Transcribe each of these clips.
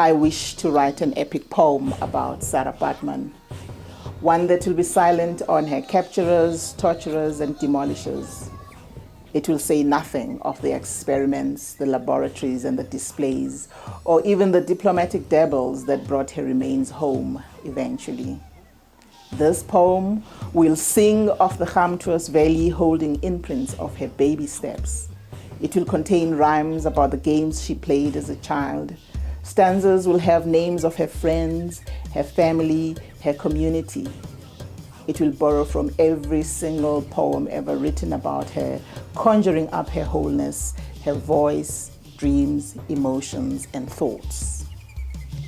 I wish to write an epic poem about Sarah Batman, one that will be silent on her capturers, torturers, and demolishers. It will say nothing of the experiments, the laboratories, and the displays, or even the diplomatic dabbles that brought her remains home eventually. This poem will sing of the Gamtoos Valley holding imprints of her baby steps. It will contain rhymes about the games she played as a child. Stanzas will have names of her friends, her family, her community. It will borrow from every single poem ever written about her, conjuring up her wholeness, her voice, dreams, emotions, and thoughts.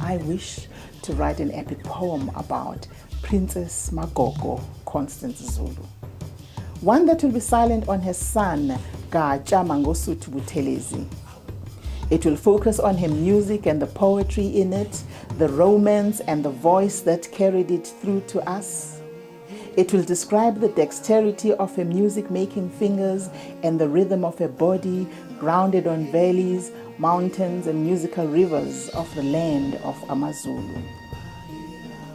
I wish to write an epic poem about Princess Magogo, Constance Zulu. One that will be silent on her son, Gaja Mangosuthu Buthelezi. It will focus on her music and the poetry in it, the romance and the voice that carried it through to us. It will describe the dexterity of her music-making fingers and the rhythm of her body, grounded on valleys, mountains, and musical rivers of the land of Amazulu.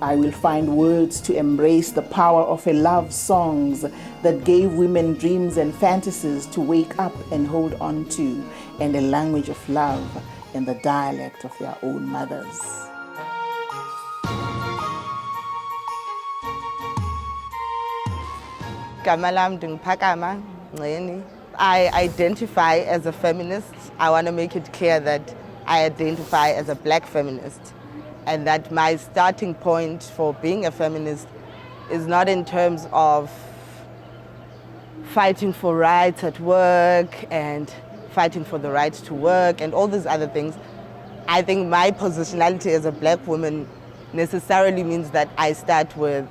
I will find words to embrace the power of her love songs that gave women dreams and fantasies to wake up and hold on to, and a language of love in the dialect of their own mothers. I identify as a feminist. I want to make it clear that I identify as a black feminist, and that my starting point for being a feminist is not in terms of fighting for rights at work and fighting for the right to work and all these other things. I think my positionality as a black woman necessarily means that I start with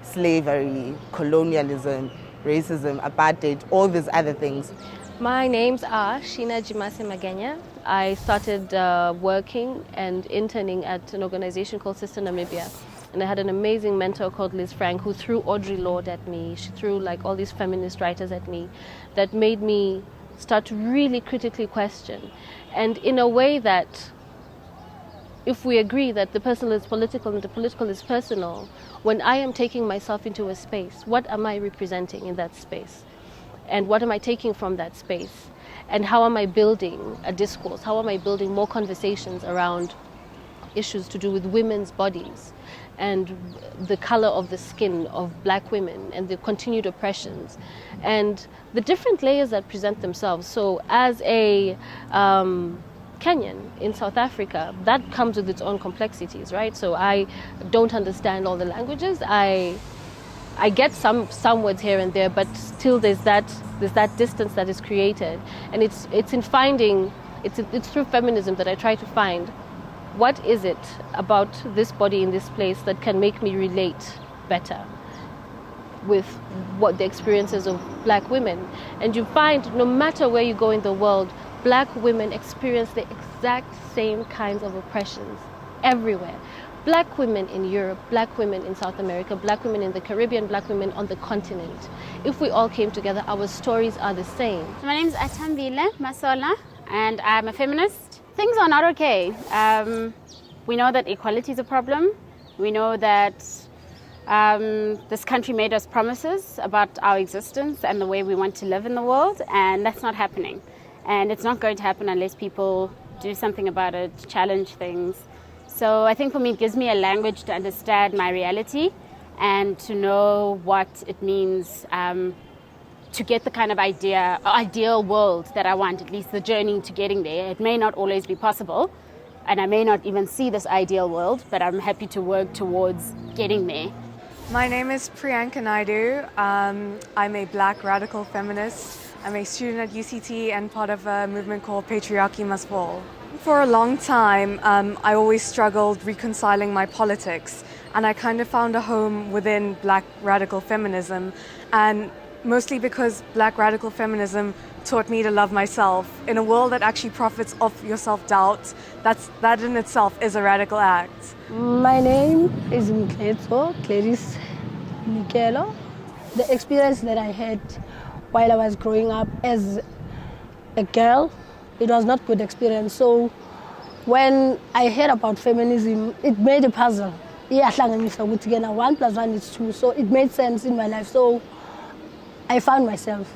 slavery, colonialism, racism, apartheid, all these other things. My names are Sheena Jimase Magenya. I started working and interning at an organization called Sister Namibia. And I had an amazing mentor called Liz Frank who threw Audre Lorde at me. She threw like all these feminist writers at me that made me start to really critically question. And in a way that, if we agree that the personal is political and the political is personal, when I am taking myself into a space, what am I representing in that space? And what am I taking from that space? And how am I building a discourse? How am I building more conversations around issues to do with women's bodies and the color of the skin of black women and the continued oppressions and the different layers that present themselves? So as a Kenyan in South Africa, that comes with its own complexities, right? So I don't understand all the languages. I get some words here and there, but still there's that distance that is created, and it's through feminism that I try to find what is it about this body in this place that can make me relate better with what the experiences of black women. And you find no matter where you go in the world, black women experience the exact same kinds of oppressions everywhere. Black women in Europe, black women in South America, black women in the Caribbean, black women on the continent. If we all came together, our stories are the same. My name is Atambile Masola, and I'm a feminist. Things are not okay. We know that equality is a problem. We know that this country made us promises about our existence and the way we want to live in the world, and that's not happening. And it's not going to happen unless people do something about it, challenge things. So I think for me it gives me a language to understand my reality and to know what it means to get the kind of ideal world that I want, at least the journey to getting there. It may not always be possible, and I may not even see this ideal world, but I'm happy to work towards getting there. My name is Priyanka Naidu. I'm a black radical feminist. I'm a student at UCT and part of a movement called Patriarchy Must Fall. For a long time, I always struggled reconciling my politics, and I kind of found a home within black radical feminism, and mostly because black radical feminism taught me to love myself in a world that actually profits off your self-doubt. That in itself is a radical act. My name is Mkletso Clarice Mikelo. The experience that I had while I was growing up as a girl, it was not good experience. So When I heard about feminism, it made a puzzle. Iyahlanganisa ukuthi ke na 1 + 1 is 2. So it made sense in my life. So I found myself.